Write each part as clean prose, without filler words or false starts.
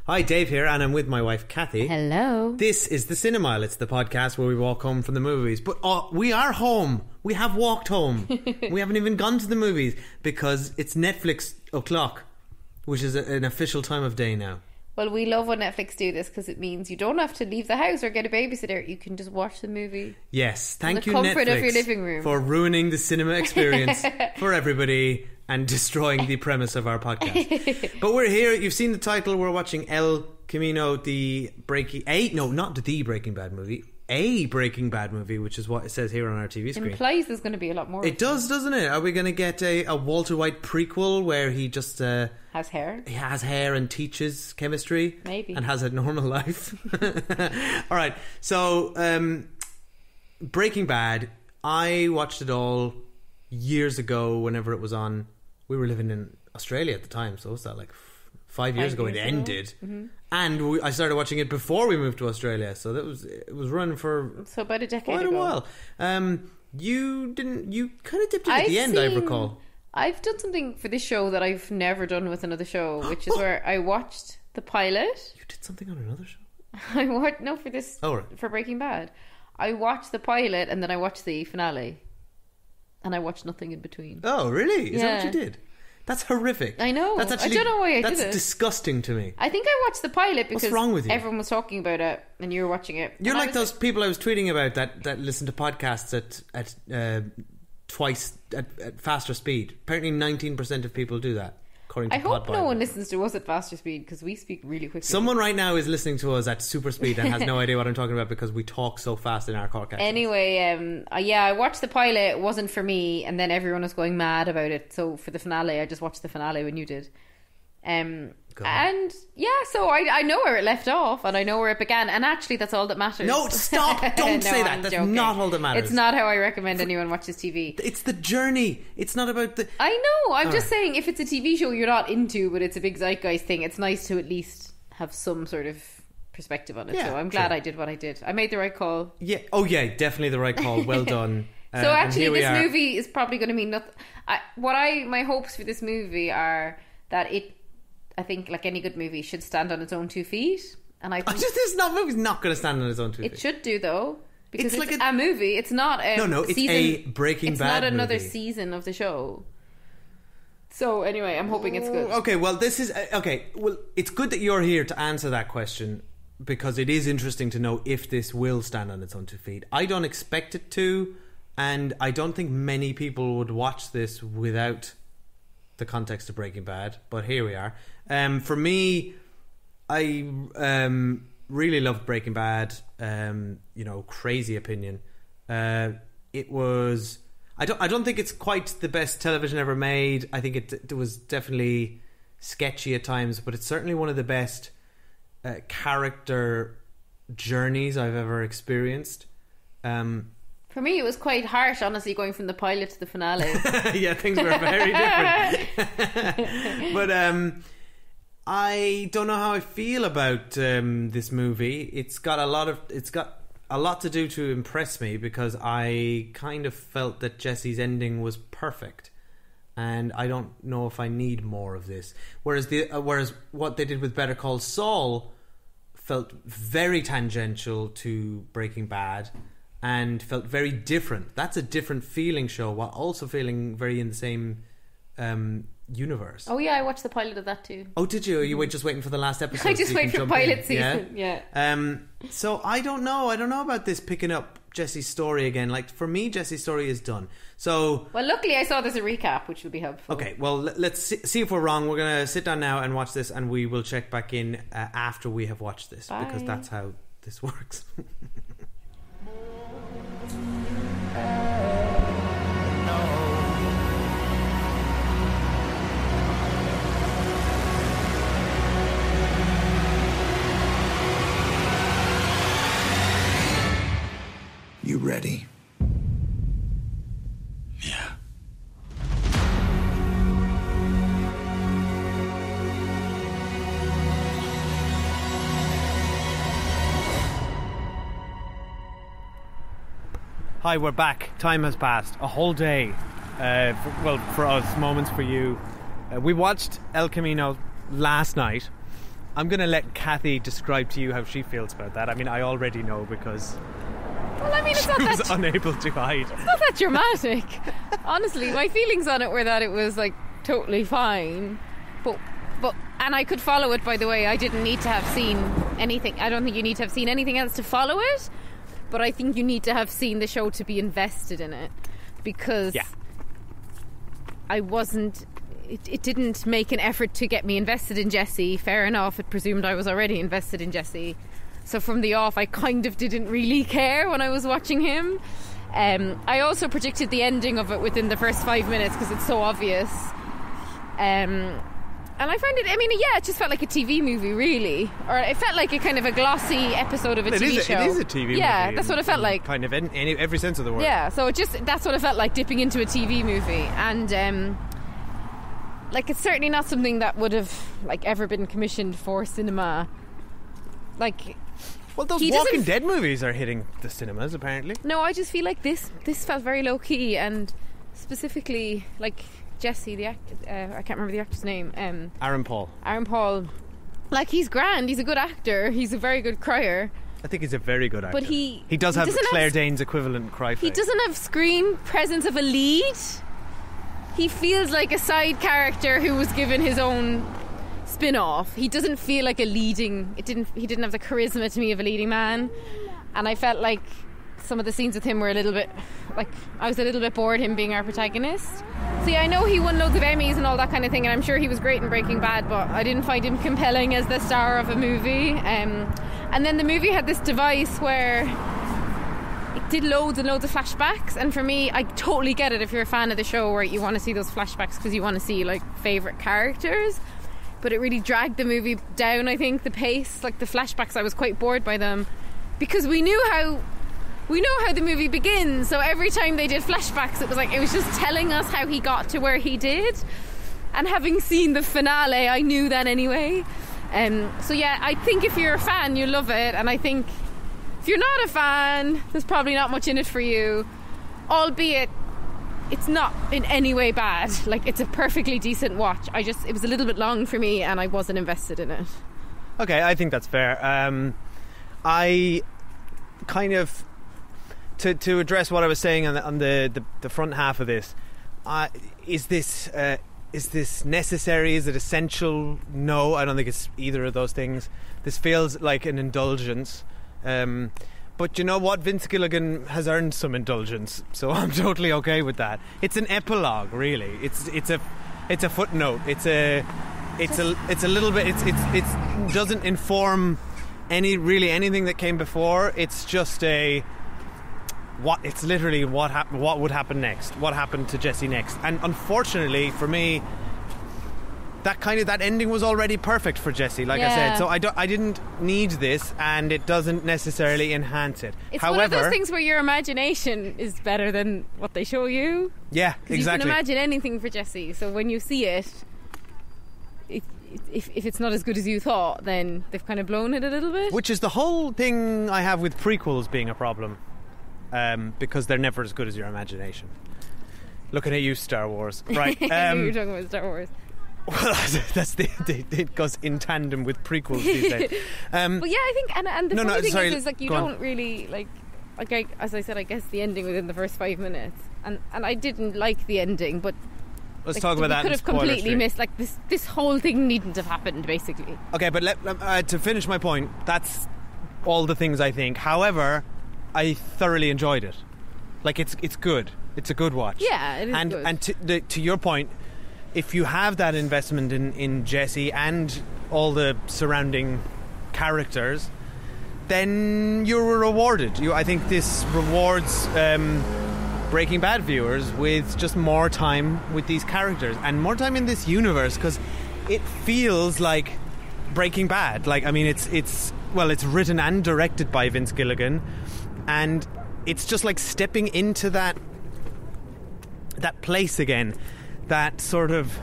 Hi, Dave here, and I'm with my wife, Cathy. Hello. This is The Cinemile. It's the podcast where we walk home from the movies. But we are home. We have walked home. We haven't even gone to the movies because it's Netflix o'clock, which is an official time of day now. Well, we love when Netflix do this because it means you don't have to leave the house or get a babysitter. You can just watch the movie. Yes, thank you, in the comfort Netflix, of your living room, for ruining the cinema experience for everybody and destroying the premise of our podcast. But we're here. You've seen the title. We're watching El Camino, not the Breaking Bad movie. A Breaking Bad movie, which is what it says here on our TV screen. It implies there's going to be a lot more. It does, doesn't it? Are we going to get a Walter White prequel where he just has hair? He has hair and teaches chemistry, maybe, and has a normal life. All right, so Breaking Bad. I watched it all years ago. Whenever it was on, we were living in Australia at the time, so what's that, like 5 years ago? It ended. Mm-hmm. And I started watching it before we moved to Australia, so it was running for about a decade quite ago. a while. You kind of dipped in at the end, I recall. I've done something for this show that I've never done with another show, which is where I watched the pilot. You did something on another show? For Breaking Bad. I watched the pilot and then I watched the finale, and I watched nothing in between. Oh, really? Is that what you did? That's horrific. I know. I don't know why I did it. That's disgusting to me. I think I watched the pilot because what's wrong with you? Everyone was talking about it and you were watching it. You're like those people I was tweeting about that listen to podcasts at twice at faster speed. Apparently 19% of people do that. I hope no one listens to us at faster speed because we speak really quickly. Someone right now is listening to us at super speed and has no idea what I'm talking about because we talk so fast in our podcast. Anyway, I watched the pilot. It wasn't for me, and then everyone was going mad about it. So for the finale, I just watched the finale when you did. And yeah, so I know where it left off and I know where it began, and actually that's all that matters. No, stop, don't say that. That's joking. Not all that matters. It's not how I recommend anyone watches TV. It's the journey. It's not about the... I know, I'm just saying, if it's a TV show you're not into but it's a big zeitgeist thing, it's nice to at least have some sort of perspective on it. So I'm glad I did what I did. I made the right call. Yeah. Oh yeah, definitely the right call. Well done. So actually this movie is probably going to mean nothing. My hopes for this movie are that I think, like any good movie, should stand on its own 2 feet. And I think this movie's not going to stand on its own 2 feet. It should do, though, because it's a movie. It's not a it's season, a Breaking Bad. It's not another movie. Season of the show. So anyway, I'm hoping it's good. Okay, well, this is okay. Well, it's good that you're here to answer that question because it is interesting to know if this will stand on its own 2 feet. I don't expect it to, and I don't think many people would watch this without the context of Breaking Bad, but here we are. For me, I really loved Breaking Bad. Crazy opinion. It was. I don't think it's quite the best television ever made. I think it was definitely sketchy at times, but it's certainly one of the best character journeys I've ever experienced. For me, it was quite harsh, honestly, going from the pilot to the finale. Yeah, things were very different. But I don't know how I feel about this movie. It's got a lot to do to impress me because I kind of felt that Jesse's ending was perfect, and I don't know if I need more of this. Whereas what they did with Better Call Saul felt very tangential to Breaking Bad. And felt very different. That's a different feeling show, while also feeling very in the same universe. Oh yeah, I watched the pilot of that too. Oh, did you? You were just waiting for the last episode? I just wait for pilot season. Yeah. So I don't know. I don't know about this picking up Jesse's story again. Like for me, Jesse's story is done. So well, luckily I saw there's a recap, which will be helpful. Okay. Well, let's see if we're wrong. We're gonna sit down now and watch this, and we will check back in after we have watched this. Bye. Because that's how this works. You ready? Yeah. Hi, we're back. Time has passed. A whole day. For us, moments for you. We watched El Camino last night. I'm going to let Cathy describe to you how she feels about that. I mean, I already know because Well, I mean, it's not she that... was unable to hide. It's not that dramatic. Honestly, my feelings on it were that it was, like, totally fine. But and I could follow it, by the way. I didn't need to have seen anything. I don't think you need to have seen anything else to follow it. But I think you need to have seen the show to be invested in it. Because I wasn't... It didn't make an effort to get me invested in Jesse. Fair enough, it presumed I was already invested in Jesse. So from the off, I kind of didn't really care when I was watching him. I also predicted the ending of it within the first 5 minutes because it's so obvious. And I found it, I mean, yeah, it just felt like a TV movie, really. Or it felt like a kind of a glossy episode of a TV show. It is a TV movie. Yeah, that's what it felt like. Kind of in every sense of the word. Yeah, so that's what it felt like, dipping into a TV movie. And, like, it's certainly not something that would have, like, ever been commissioned for cinema. Like... Well, those Walking Dead movies are hitting the cinemas, apparently. No, I just feel like this felt very low-key, and specifically, like... Jesse, the actor, I can't remember the actor's name. Aaron Paul. Like, he's grand. He's a good actor. He's a very good crier. I think he's a very good actor. But he does have Claire Danes' equivalent cry face. He doesn't have screen presence of a lead. He feels like a side character who was given his own spin-off. He doesn't feel like a leading... He didn't have the charisma to me of a leading man. And I felt like some of the scenes with him were a little bit... Like, I was a little bit bored him being our protagonist. So yeah, I know he won loads of Emmys and all that kind of thing, and I'm sure he was great in Breaking Bad, but I didn't find him compelling as the star of a movie. And then the movie had this device where it did loads and loads of flashbacks, and for me, I totally get it if you're a fan of the show where you want to see those flashbacks because you want to see, like, favourite characters. But it really dragged the movie down, I think, the pace. Like, the flashbacks, I was quite bored by them because we know how the movie begins, so every time they did flashbacks it was just telling us how he got to where he did, and having seen the finale I knew that anyway. So yeah, I think if you're a fan you love it, and I think if you're not a fan there's probably not much in it for you, albeit it's not in any way bad. Like, it's a perfectly decent watch. It was a little bit long for me and I wasn't invested in it. Okay, I think that's fair. I kind of... To address what I was saying on the front half of this, is this necessary? Is it essential? No, I don't think it's either of those things. This feels like an indulgence, but you know what? Vince Gilligan has earned some indulgence, so I'm totally okay with that. It's an epilogue, really. It's a footnote. It's a little bit. It doesn't inform anything that came before. It's just it's literally what would happen next, what happened to Jesse next. And unfortunately for me, that ending was already perfect for Jesse, like I said. So I didn't need this, and it doesn't necessarily enhance it. It's one of those things where your imagination is better than what they show you. Yeah, exactly. You can imagine anything for Jesse, so when you see it, if it's not as good as you thought, then they've kind of blown it a little bit. Which is the whole thing I have with prequels being a problem. Because they're never as good as your imagination. Looking at you, Star Wars. Right. I knew you were talking about Star Wars. Well, it goes in tandem with prequels these days. But yeah, I think, and the funny thing is like, you don't on. Really, like, as I said, I guess the ending within the first 5 minutes. And I didn't like the ending, but... Let's talk about that. We could have completely missed, like, this whole thing needn't have happened, basically. Okay, but to finish my point, that's all the things I think. However... I thoroughly enjoyed it. Like, it's good. It's a good watch. Yeah, it is good. And to your point, if you have that investment in Jesse and all the surrounding characters, then you're rewarded. I think this rewards Breaking Bad viewers with just more time with these characters and more time in this universe, because it feels like Breaking Bad. Like, I mean, it's written and directed by Vince Gilligan. And it's just like stepping into that place again. That sort of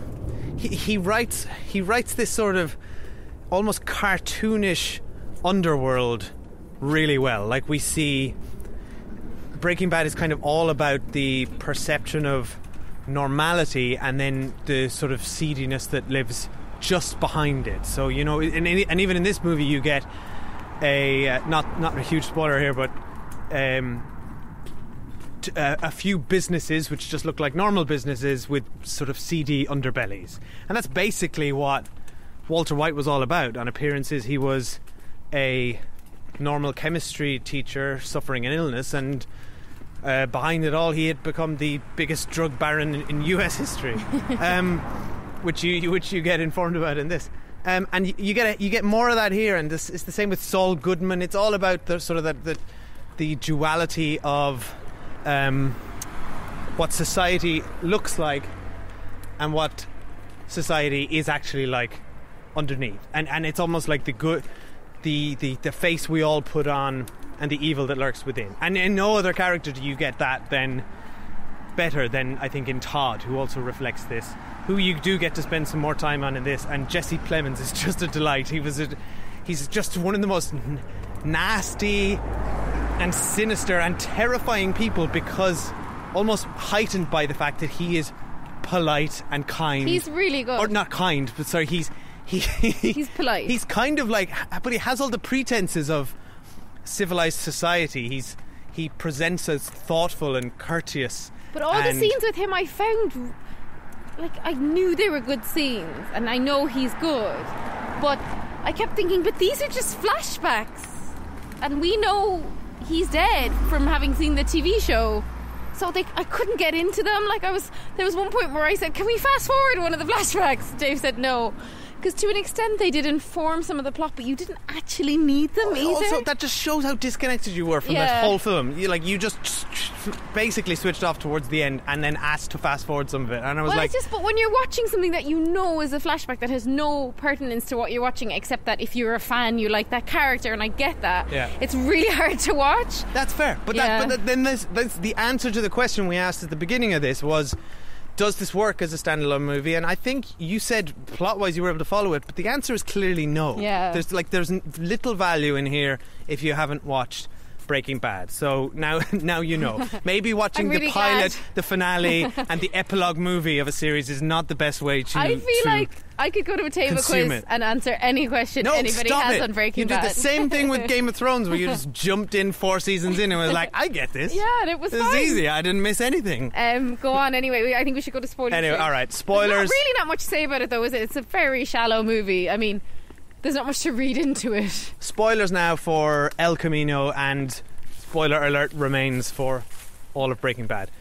he writes this sort of almost cartoonish underworld really well. Like, we see Breaking Bad is kind of all about the perception of normality and then the sort of seediness that lives just behind it. So, you know, and even in this movie you get a not a huge spoiler here, but a few businesses which just look like normal businesses with sort of seedy underbellies, and that's basically what Walter White was all about. On appearances, he was a normal chemistry teacher suffering an illness, and behind it all, he had become the biggest drug baron in US history, which you get informed about in this. And you get more of that here, and this is the same with Saul Goodman. It's all about the sort of the duality of what society looks like and what society is actually like underneath, and it's almost like the good, the face we all put on and the evil that lurks within. And in no other character do you get that better than I think in Todd, who also reflects this, who you do get to spend some more time on in this. And Jesse Plemons is just a delight. He's just one of the most nasty and sinister and terrifying people, because almost heightened by the fact that he is polite and kind. He's really good. Or not kind, but sorry, he's polite. He's kind of like, but he has all the pretenses of civilized society. He presents as thoughtful and courteous. But all the scenes with him, I found, like, I knew they were good scenes, and I know he's good, but I kept thinking, but these are just flashbacks, and we know he's dead from having seen the TV show. So I couldn't get into them. Like, there was one point where I said, can we fast forward one of the flashbacks? Dave said no. Because to an extent they did inform some of the plot, but you didn't actually need them either. Also, that just shows how disconnected you were from this whole film. You just basically switched off towards the end and then asked to fast forward some of it. And I was but when you're watching something that you know is a flashback that has no pertinence to what you're watching, except that if you're a fan, you like that character, and I get that. Yeah. It's really hard to watch. That's fair. But then there's the answer to the question we asked at the beginning of this was, does this work as a standalone movie? And I think you said plot-wise you were able to follow it, but the answer is clearly no. Yeah. There's little value in here if you haven't watched Breaking Bad. So now you know. Maybe watching really the pilot, glad. the finale, and the epilogue movie of a series is not the best way to. I feel like I could go to a table quiz and answer any question anybody has on Breaking Bad. You did the same thing with Game of Thrones, where you just jumped in 4 seasons in and was like, I get this. Yeah, and it was fine. It was easy. I didn't miss anything. Go on anyway. I think we should go to spoilers. Anyway, all right. Spoilers. There's really not much to say about it, though, is it? It's a very shallow movie. I mean, there's not much to read into it. Spoilers now for El Camino, and spoiler alert remains for all of Breaking Bad.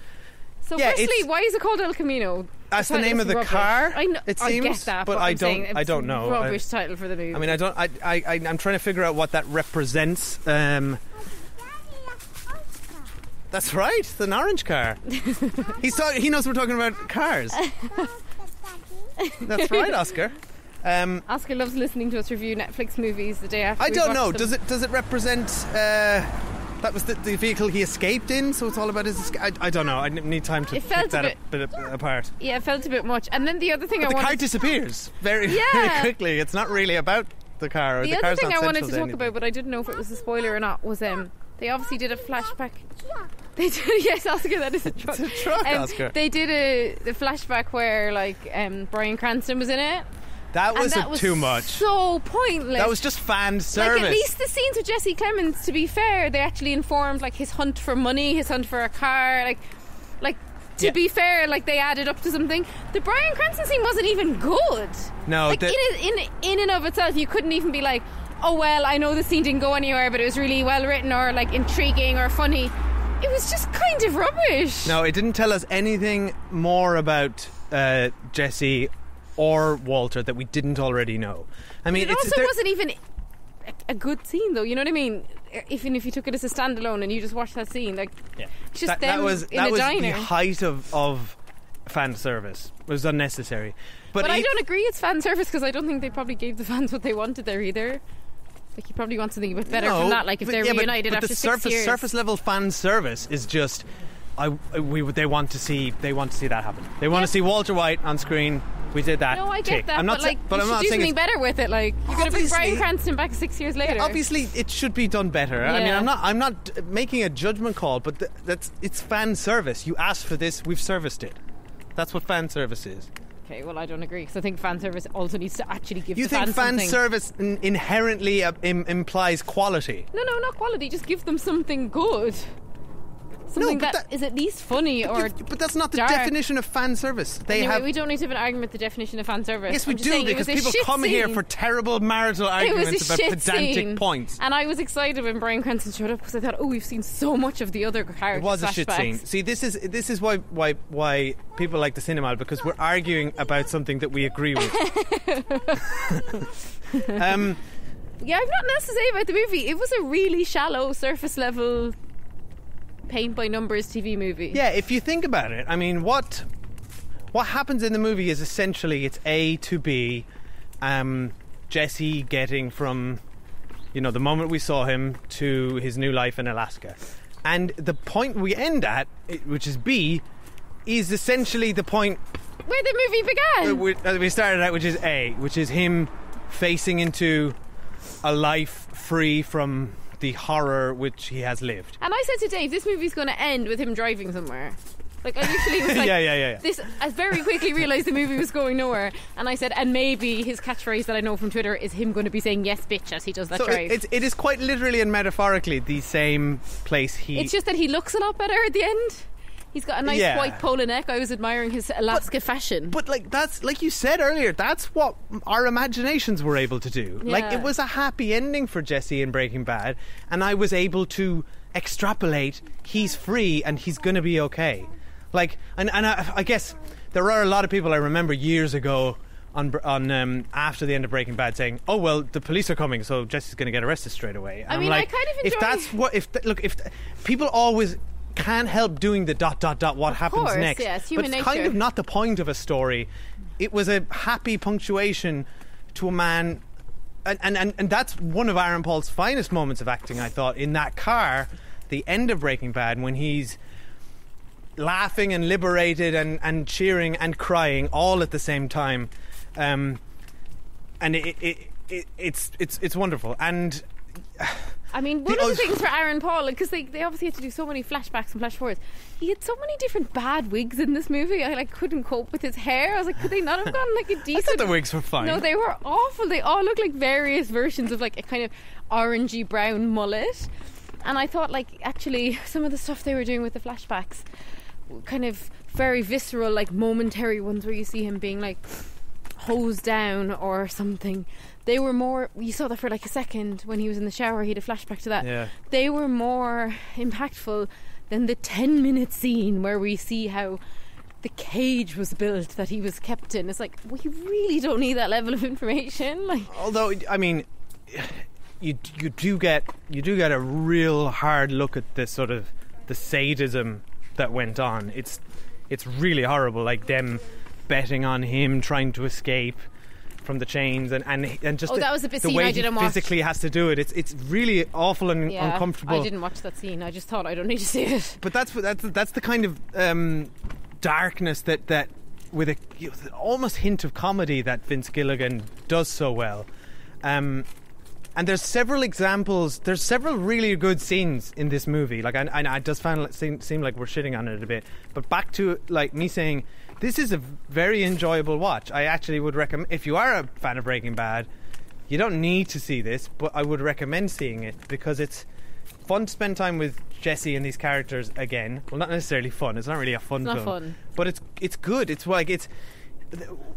So firstly, why is it called El Camino? That's the name of the car. I know, it seems, I get that, but I don't know. Rubbish title for the movie. I mean, I'm trying to figure out what that represents. That's right, it's an orange car. He knows we're talking about cars. That's right, Oscar. Oscar loves listening to us review Netflix movies the day after. I don't know. Does it represent? That was the vehicle he escaped in, so it's all about his escape. I don't know. I need time to pick that bit apart. Yeah, it felt a bit much. And then the other thing the car disappears very quickly. It's not really about the car. The other thing I wanted to talk about, but I didn't know if it was a spoiler or not, was they obviously did a flashback. They did, yes, Oscar, that is a truck. It's a truck, Oscar. They did the flashback where Bryan Cranston was in it. That was too much. So pointless. That was just fan service. Like, at least the scenes with Jesse Plemons, to be fair, they actually informed like his hunt for money, his hunt for a car, to be fair, like they added up to something. The Bryan Cranston scene wasn't even good. No, like in and of itself, you couldn't even be like, oh well, I know the scene didn't go anywhere, but it was really well written or like intriguing or funny. It was just kind of rubbish. No, it didn't tell us anything more about Jesse or Walter that we didn't already know. I mean, it also wasn't even a good scene, though. You know what I mean? Even if you took it as a standalone and you just watched that scene, it's just that was diner. the height of fan service. It was unnecessary. But I don't agree it's fan service, because I don't think they probably gave the fans what they wanted there either. Like, you probably want something a bit better than that. Like, if they're reunited after 6 years. Surface level fan service is just they want to see that happen. They want to see Walter White on screen. We did that. No, I get that. I'm not you should do something better with it. Like, you're going to bring Bryan Cranston back 6 years later. Yeah, obviously, it should be done better. Yeah. I mean, I'm not making a judgment call, but it's fan service. You asked for this, we've serviced it. That's what fan service is. Okay, well, I don't agree, because I think fan service also needs to actually give You the think fans fan something. service inherently implies quality? No, not quality. Just give them something good. Something but that is at least funny or But that's not the dark. definition of fan service. Anyway, we don't need to have an argument with the definition of fan service. Yes, we I'm just do, saying, because it was a people shit come here scene. for terrible marital It arguments was a about shit pedantic scene. points. And I was excited when Bryan Cranston showed up because I thought, oh, we've seen so much of the other characters. It was a shit flashbacks. scene. See, this is why people like the cinema, because we're arguing about something that we agree with. Yeah, I've nothing else to say about the movie. It was a really shallow, surface level, paint by numbers TV movie. Yeah, if you think about it, I mean, what happens in the movie is essentially it's A to B. Jesse getting from, the moment we saw him to his new life in Alaska, and the point we end at, which is B, is essentially the point Where the movie began. we started at, which is A, which is him facing into a life free from the horror which he has lived. And I said to Dave, this movie's going to end with him driving somewhere. Like, I literally was like, yeah. I very quickly realised the movie was going nowhere. And I said, and maybe his catchphrase that I know from Twitter is him going to be saying, yes, bitch, as he does that drive. It is quite literally and metaphorically the same place It's just that he looks a lot better at the end. He's got a nice white polo neck. I was admiring his Alaska fashion. But that's like you said earlier, that's what our imaginations were able to do. Yeah. Like, it was a happy ending for Jesse in Breaking Bad, and I was able to extrapolate he's free and he's going to be okay. Like, and I guess there are a lot of people I remember years ago on after the end of Breaking Bad saying, "Oh well, the police are coming, so Jesse's going to get arrested straight away." And I mean, like, I kind of enjoy... if that's what if people always can't help doing the ... what happens course, next. yeah, it's but human it's kind nature. of not the point of a story. It was a happy punctuation to a man, and that's one of Aaron Paul's finest moments of acting, I thought, in that car, the end of Breaking Bad, when he's laughing and liberated and cheering and crying all at the same time, and it's wonderful. And I mean, one of the things for Aaron Paul, because they obviously had to do so many flashbacks and flash forwards, he had so many different bad wigs in this movie. I couldn't cope with his hair. I was like, could they not have gotten like a decent... I thought the wigs were fine. No, they were awful. They all looked like various versions of like a kind of orangey brown mullet. And I thought, like, actually some of the stuff they were doing with the flashbacks, kind of very visceral, like momentary ones where you see him being like hosed down or something, they were more, you saw that for like a second when he was in the shower, he had a flashback to that. Yeah. They were more impactful than the 10-minute scene where we see how the cage was built that he was kept in. It's like, well, you really don't need that level of information. Like, although, I mean, you do get a real hard look at this sort of the sadism that went on. It's really horrible, like them betting on him trying to escape from the chains and just that was a bit the scene way I didn't he watch. physically has to do it. It's really awful and uncomfortable. I didn't watch that scene. I just thought I don't need to see it. But that's the kind of darkness that with a almost hint of comedy that Vince Gilligan does so well. And there's several examples. There's several really good scenes in this movie. Like, and it does seem like we're shitting on it a bit. But back to like me saying, this is a very enjoyable watch. I actually would recommend, if you are a fan of Breaking Bad, you don't need to see this, but I would recommend seeing it because it's fun to spend time with Jesse and these characters again. Well, not necessarily fun. It's not really a fun film. It's not fun. But it's good. It's like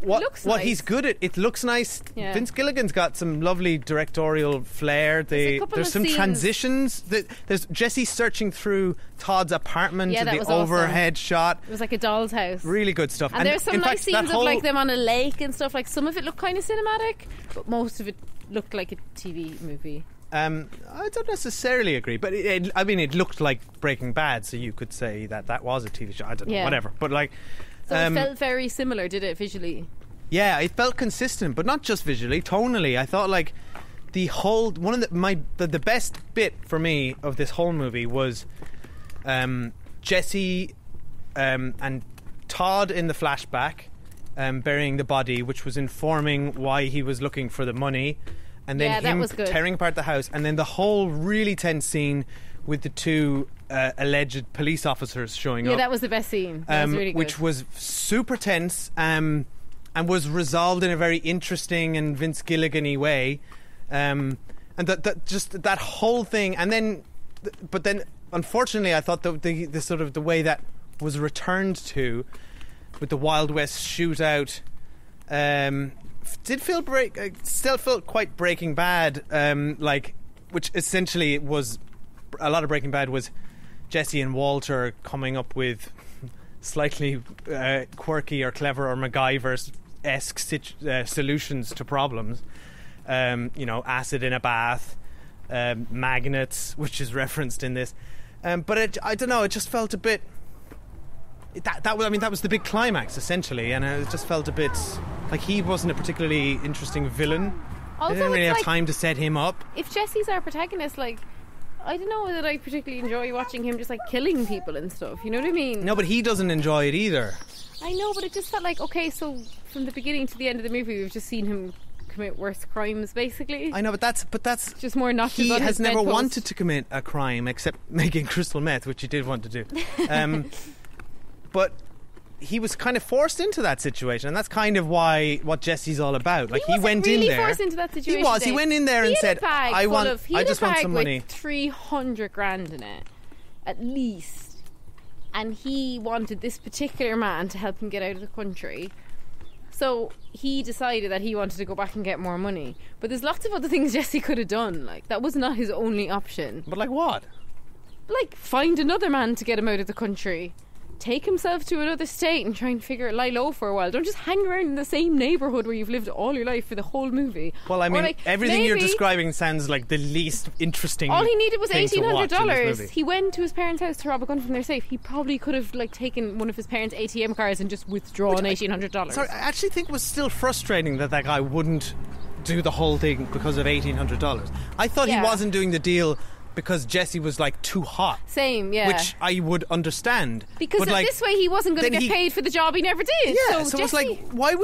what nice. he's good at. It looks nice. Yeah. Vince Gilligan's got some lovely directorial flair. There's a couple There's of some scenes. transitions. There's Jesse searching through Todd's apartment Yeah, and that the was awesome. overhead shot. It was like a doll's house. Really good stuff. And there's some in nice fact, that scenes of like them on a lake and stuff. Like, some of it looked kind of cinematic, but most of it looked like a TV movie. I don't necessarily agree, but it looked like Breaking Bad, so you could say that was a TV show. I don't know, Yeah. whatever. But like, So it felt very similar, did it, visually? yeah, it felt consistent, but not just visually, tonally. I thought like the whole one of the best bit for me of this whole movie was Jesse and Todd in the flashback burying the body, which was informing why he was looking for the money, and then Yeah, that him was good. tearing apart the house, and then the whole really tense scene with the two alleged police officers showing Yeah, up. that was the best scene. That was really good. Which was super tense. and was resolved in a very interesting and Vince Gilligan-y way. And that whole thing, and then, but then, unfortunately, I thought the sort of the way that was returned to, with the Wild West shootout, still felt quite Breaking Bad, which essentially was a lot of Breaking Bad was Jesse and Walter coming up with slightly quirky or clever or MacGyver-esque solutions to problems. Acid in a bath, magnets, which is referenced in this. But I don't know. It just felt a bit. That was the big climax essentially, and it just felt a bit like he wasn't a particularly interesting villain. Also, they didn't really have time to set him up. If Jesse's our protagonist, I don't know that I particularly enjoy watching him just killing people and stuff. You know what I mean? No, but he doesn't enjoy it either. I know, but it just felt like, okay, so from the beginning to the end of the movie, we've just seen him commit worse crimes, basically. I know, but that's just more notches he on his has never bedpost. wanted to commit a crime except making crystal meth, which he did want to do. But he was kind of forced into that situation, and that's kind of what Jesse's all about. He went really in there. Forced into that situation. He was. He went in there and said, "I just want some money." With 300 grand in it, at least, and he wanted this particular man to help him get out of the country. So he decided that he wanted to go back and get more money. But there's lots of other things Jesse could have done. That was not his only option. But what? Find another man to get him out of the country. Take himself to another state and try and lie low for a while. Don't just hang around in the same neighbourhood where you've lived all your life for the whole movie. Well, I mean, everything you're describing sounds like the least interesting. All he needed was $1,800. He went to his parents' house to rob a gun from their safe. He probably could have taken one of his parents' ATM cards and just withdrawn $1,800. Sorry, I actually think it was still frustrating that guy wouldn't do the whole thing because of $1,800. I thought he wasn't doing the deal because Jesse was too hot. Same, yeah. Which I would understand. Because this way he wasn't going to get paid for the job he never did. Yeah, so Jesse, it's why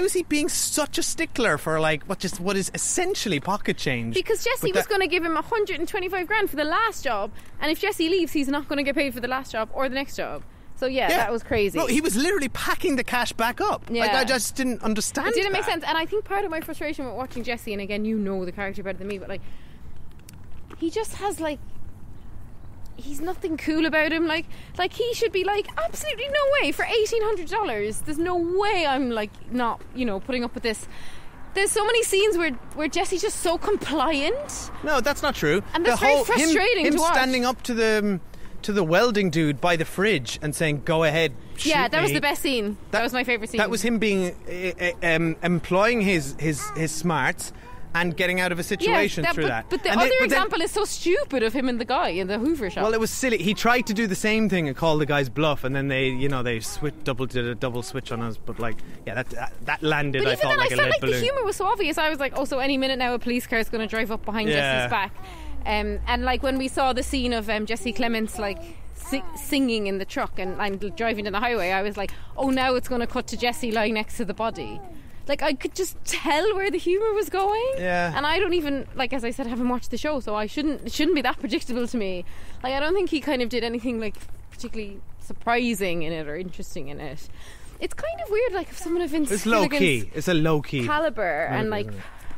was he being such a stickler for what is essentially pocket change? Because Jesse was going to give him 125 grand for the last job, and if Jesse leaves, he's not going to get paid for the last job or the next job. So that was crazy. No, he was literally packing the cash back up. Yeah. I just didn't understand. It didn't make sense, and I think part of my frustration with watching Jesse, and again, you know the character better than me, but he just has he's nothing cool about him. He should be absolutely no way for $1,800. There's no way I'm not putting up with this. There's so many scenes where Jesse's just so compliant. No, that's not true. And that's very frustrating him to watch. Standing up to the welding dude by the fridge and saying, "Go ahead, shoot that was the best scene. That was my favourite scene. That was him being employing his smarts and getting out of a situation through that. But the other example is so stupid of him and the guy in the Hoover shop. Well, it was silly. He tried to do the same thing and call the guy's bluff, and then they did a double switch on us. But that landed. But I thought like a lead balloon. The humour was so obvious. I was so any minute now a police car is going to drive up behind Jesse's back. And when we saw the scene of Jesse Clements singing in the truck and driving down the highway, I was oh, now it's going to cut to Jesse lying next to the body. I could just tell where the humour was going. Yeah. And I don't even, as I said, haven't watched the show, so it shouldn't be that predictable to me. I don't think he kind of did anything particularly surprising in it or interesting in it. It's kind of weird, if someone of Vince Gilligan's it's a low key caliber and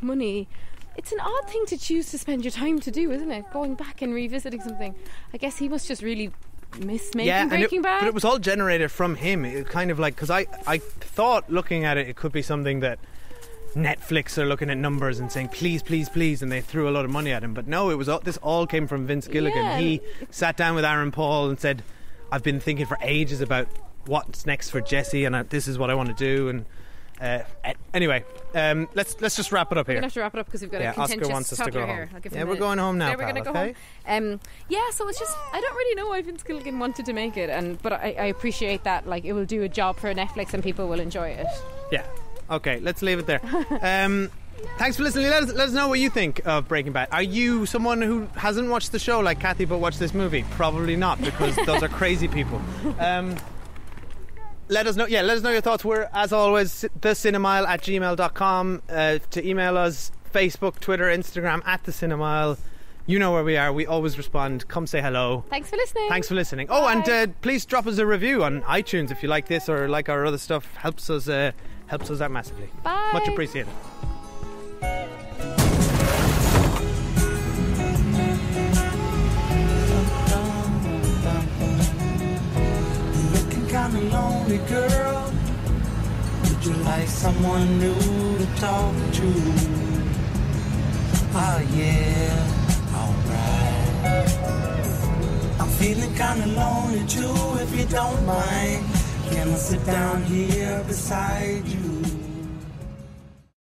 money. It's an odd thing to choose to spend your time to do, isn't it? Going back and revisiting something. I guess he must just really miss making Breaking Bad. But it was all generated from him. It kind of because I thought looking at it could be something that Netflix are looking at numbers and saying please, please, please, and they threw a lot of money at him. But no, this all came from Vince Gilligan. Yeah. He sat down with Aaron Paul and said, "I've been thinking for ages about what's next for Jesse, and this is what I want to do." And anyway, let's just wrap it up here. We're going to have to wrap it up because we've got a contentious Oscar wants us to go here. home. We're going home now, we're going to go home. So it's just, I don't really know why Vince Gilligan wanted to make it, but I appreciate that it will do a job for Netflix and people will enjoy it. Yeah. Okay, let's leave it there. Thanks for listening. Let us know what you think of Breaking Bad. Are you someone who hasn't watched the show like Cathy but watched this movie? Probably not, because those are crazy people. Let us know. Yeah, let us know your thoughts. We're, as always, thecinemile@gmail.com. To email us, Facebook, Twitter, Instagram @thecinemile. You know where we are. We always respond. Come say hello. Thanks for listening. Oh, and please drop us a review on iTunes if you like this or like our other stuff. Helps us Helps us out massively. Bye. Much appreciated. Looking kinda lonely, girl. Would you like someone new to talk to? Oh yeah, alright. I'm feeling kinda lonely too, if you don't mind. Can I sit down here beside you?